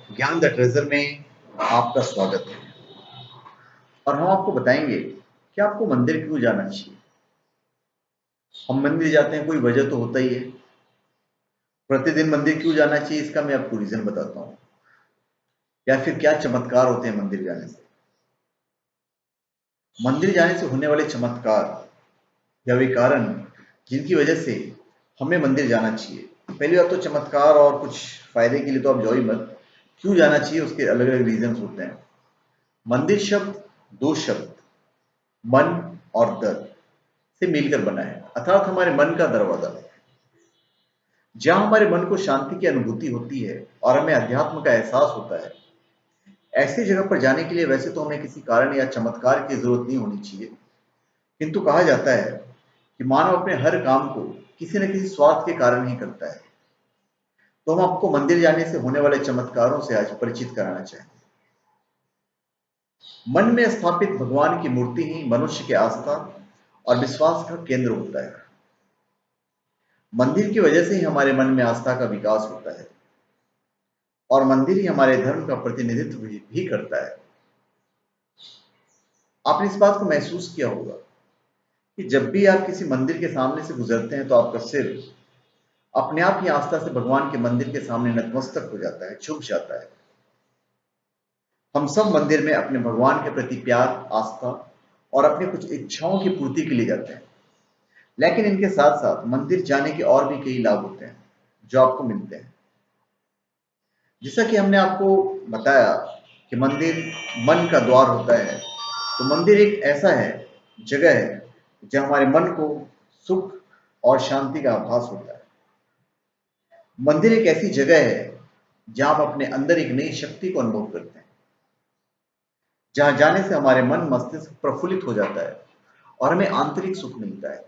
ज्ञान the treasure में आपका स्वागत है। और हम आपको बताएंगे कि आपको मंदिर क्यों जाना चाहिए। हम मंदिर जाते हैं, कोई वजह तो होता ही है। प्रतिदिन मंदिर क्यों जाना चाहिए, इसका मैं आपको रीजन बताता हूँ, या फिर क्या चमत्कार होते हैं मंदिर जाने से। मंदिर जाने से होने वाले चमत्कार या वे कारण जिनकी वजह से हमें मंदिर जाना चाहिए। पहली बात तो चमत्कार और कुछ फायदे के लिए तो आप जाओ ही मत। क्यों जाना चाहिए, उसके अलग अलग रीजन होते हैं। मंदिर शब्द दो शब्द मन और दर से मिलकर बना है, अर्थात हमारे मन का दरवाजा। जहां हमारे मन को शांति की अनुभूति होती है और हमें अध्यात्म का एहसास होता है, ऐसी जगह पर जाने के लिए वैसे तो हमें किसी कारण या चमत्कार की जरूरत नहीं होनी चाहिए। किंतु कहा जाता है कि मानव अपने हर काम को किसी न किसी स्वार्थ के कारण ही करता है। तो हम आपको मंदिर जाने से होने वाले चमत्कारों से आज परिचित कराना चाहेंगे। मन में स्थापित भगवान की मूर्ति ही मनुष्य की आस्था और विश्वास का केंद्र होता है। मंदिर की वजह से ही हमारे मन में आस्था का विकास होता है और मंदिर ही हमारे धर्म का प्रतिनिधित्व भी करता है। आपने इस बात को महसूस किया होगा कि जब भी आप किसी मंदिर के सामने से गुजरते हैं तो आपका सिर अपने आप ही आस्था से भगवान के मंदिर के सामने नतमस्तक हो जाता है, झुक जाता है। हम सब मंदिर में अपने भगवान के प्रति प्यार, आस्था और अपनी कुछ इच्छाओं की पूर्ति के लिए जाते हैं। लेकिन इनके साथ साथ मंदिर जाने के और भी कई लाभ होते हैं जो आपको मिलते हैं। जैसा कि हमने आपको बताया कि मंदिर मन का द्वार होता है, तो मंदिर एक ऐसा है, जगह है जहाँ हमारे मन को सुख और शांति का आभास होता है। मंदिर एक ऐसी जगह है जहाँ हम अपने अंदर एक नई शक्ति को अनुभव करते हैं, जहाँ जाने से हमारे मन मस्तिष्क प्रफुल्लित हो जाता है और हमें आंतरिक सुख मिलता है,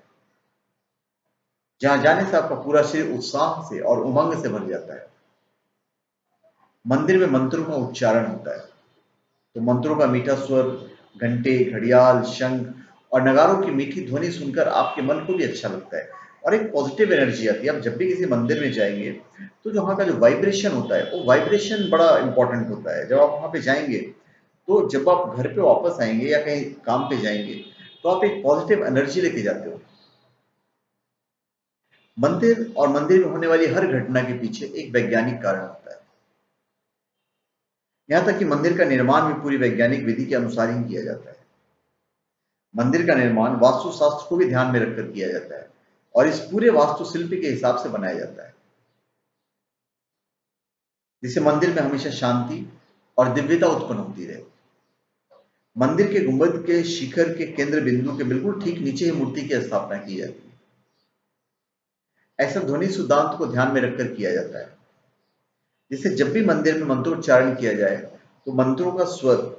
जहाँ जाने से आपका पूरा शरीर उत्साह से और उमंग से भर जाता है। मंदिर में मंत्रों का उच्चारण होता है, तो मंत्रों का मीठा स्वर, घंटे, घड़ियाल, शंख और नगारों की मीठी ध्वनि सुनकर आपके मन को भी अच्छा लगता है और एक पॉजिटिव एनर्जी आती है। आप जब भी किसी मंदिर में जाएंगे तो जो वहाँ का जो वाइब्रेशन होता है, वो वाइब्रेशन बड़ा इंपॉर्टेंट होता है। जब आप वहाँ पे जाएंगे तो जब आप घर पे वापस आएंगे या कहीं काम पे जाएंगे तो आप एक पॉजिटिव एनर्जी लेके जाते हो। मंदिर और मंदिर में होने वाली हर घटना के पीछे एक वैज्ञानिक कारण होता है। यहाँ तक कि मंदिर का निर्माण भी पूरी वैज्ञानिक विधि के अनुसार ही किया जाता है। मंदिर का निर्माण वास्तुशास्त्र को भी ध्यान में रखकर किया जाता है और इस पूरे वास्तुशिल्प के हिसाब से बनाया जाता है, जिससे मंदिर में हमेशा शांति और दिव्यता उत्पन्न होती रहे। मंदिर के गुंबद के शिखर के केंद्र बिंदु के बिल्कुल ठीक नीचे ही मूर्ति की स्थापना की जाती है। ऐसा ध्वनि सिद्धांत को ध्यान में रखकर किया जाता है, जिससे जब भी मंदिर में मंत्रोच्चारण किया जाए तो मंत्रों का स्वर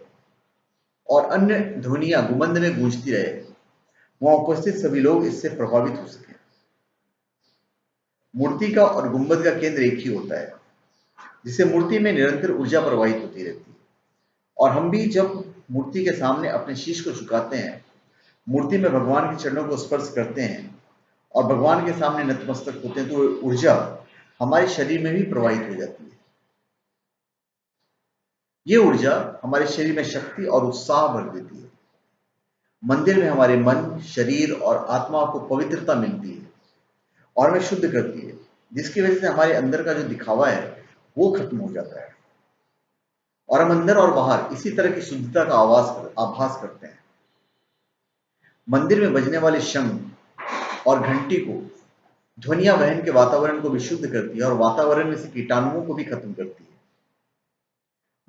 और अन्य ध्वनियां गुंबद में गूंजती रहे, वहां उपस्थित सभी लोग इससे प्रभावित हो सके। मूर्ति का और गुंबद का केंद्र एक ही होता है, जिससे मूर्ति में निरंतर ऊर्जा प्रवाहित होती रहती है। और हम भी जब मूर्ति के सामने अपने शीश को झुकाते हैं, मूर्ति में भगवान के चरणों को स्पर्श करते हैं और भगवान के सामने नतमस्तक होते हैं, तो ऊर्जा हमारे शरीर में भी प्रवाहित हो जाती है। ये ऊर्जा हमारे शरीर में शक्ति और उत्साह भर देती है। मंदिर में हमारे मन, शरीर और आत्मा को पवित्रता मिलती है और हमें शुद्ध करती है, जिसकी वजह से हमारे अंदर का जो दिखावा है वो खत्म हो जाता है और हम अंदर और बाहर इसी तरह की शुद्धता का आभास करते हैं। मंदिर में बजने वाले शंख और घंटी को ध्वनिया वहन के वातावरण को भी शुद्ध करती है और वातावरण में से कीटाणुओं को भी खत्म करती है।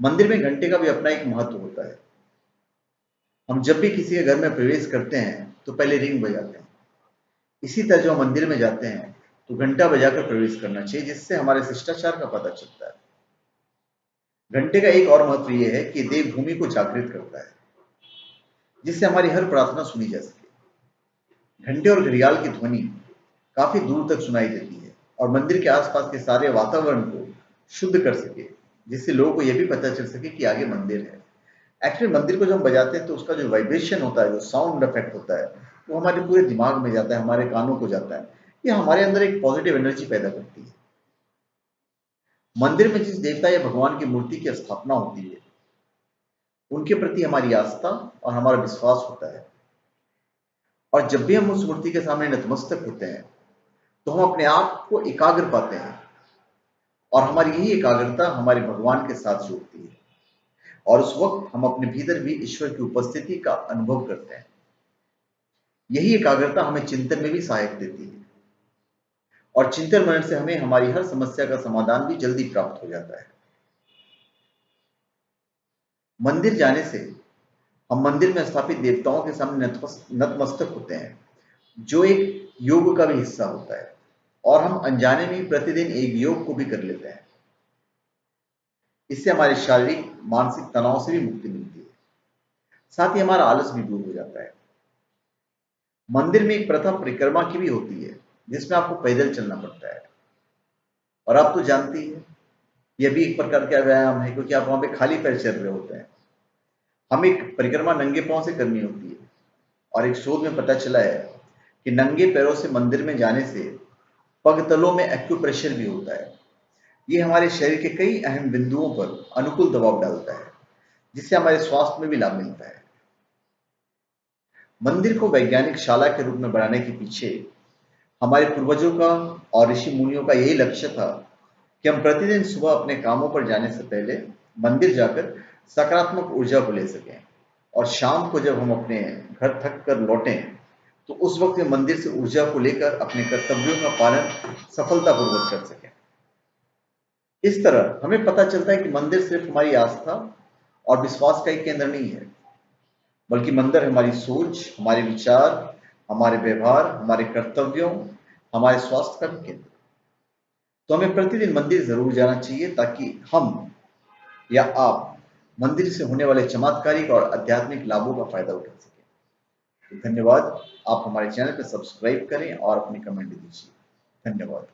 मंदिर में घंटे का भी अपना एक महत्व होता है। हम जब भी किसी के घर में प्रवेश करते हैं तो पहले रिंग बजाते हैं। इसी तरह जो मंदिर में जाते हैं तो घंटा बजाकर प्रवेश करना चाहिए, जिससे हमारे शिष्टाचार का पता चलता है। घंटे का एक और महत्व यह है कि देवभूमि को जागृत करता है, जिससे हमारी हर प्रार्थना सुनी जा सके। घंटे और घड़ियाल की ध्वनि काफी दूर तक सुनाई देती है और मंदिर के आसपास के सारे वातावरण को शुद्ध कर सके, जिससे लोगों को यह भी पता चल सके कि आगे मंदिर है। एक्चुअली मंदिर को जब हम बजाते हैं तो उसका जो वाइब्रेशन होता है, जो साउंड इफेक्ट होता है, वो हमारे पूरे दिमाग में जाता है, हमारे कानों को जाता है। ये हमारे अंदर एक पॉजिटिव एनर्जी पैदा करती है। मंदिर में जिस देवता या भगवान की मूर्ति की स्थापना होती है, उनके प्रति हमारी आस्था और हमारा विश्वास होता है। और जब भी हम उस मूर्ति के सामने नतमस्तक होते हैं, तो हम अपने आप को एकाग्र पाते हैं और हमारी यही एकाग्रता हमारे भगवान के साथ जोड़ती है और उस वक्त हम अपने भीतर भी ईश्वर की उपस्थिति का अनुभव करते हैं। यही एकाग्रता हमें चिंतन में भी सहायक देती है और चिंतन मनन से हमें हमारी हर समस्या का समाधान भी जल्दी प्राप्त हो जाता है। मंदिर जाने से हम मंदिर में स्थापित देवताओं के सामने नतमस्तक होते हैं, जो एक योग का भी हिस्सा होता है, और हम अनजाने में प्रतिदिन एक योग को भी कर लेते हैं। इससे हमारे शारीरिक मानसिक तनाव से भी मुक्ति मिलती है, साथ ही हमारा आलस भी दूर हो जाता है। मंदिर में एक प्रथा परिक्रमा की भी होती है, जिसमें आपको पैदल चलना पड़ता है, और आप तो जानते ही हैं, यह भी एक प्रकार का व्यायाम है, क्योंकि आप वहां पे खाली पैर चल रहे होते हैं। हमें एक परिक्रमा नंगे पांव से करनी होती है, और एक शोध में पता चला है कि नंगे पैरों से मंदिर में जाने से पग तलों में एक्यूप्रेशर भी होता है। ये हमारे शरीर के कई अहम बिंदुओं पर अनुकूल दबाव डालता है, जिससे हमारे स्वास्थ्य में भी लाभ मिलता है। मंदिर को वैज्ञानिक शाला के रूप में बनाने के पीछे हमारे पूर्वजों का और ऋषि मुनियों का यही लक्ष्य था कि हम प्रतिदिन सुबह अपने कामों पर जाने से पहले मंदिर जाकर सकारात्मक ऊर्जा को ले सकें, और शाम को जब हम अपने घर थक कर लौटें, तो उस वक्त में मंदिर से ऊर्जा को लेकर अपने कर्तव्यों का पालन सफलतापूर्वक कर सकें। इस तरह हमें पता चलता है कि मंदिर सिर्फ हमारी आस्था और विश्वास का एक केंद्र नहीं है, बल्कि मंदिर हमारी सोच, हमारे विचार, हमारे व्यवहार, हमारे कर्तव्यों, हमारे स्वास्थ्य का भी केंद्र है। तो हमें प्रतिदिन मंदिर जरूर जाना चाहिए, ताकि हम या आप मंदिर से होने वाले चमत्कारिक और आध्यात्मिक लाभों का फायदा उठा सकें। तो धन्यवाद। आप हमारे चैनल पर सब्सक्राइब करें और अपने कमेंट दीजिए। धन्यवाद।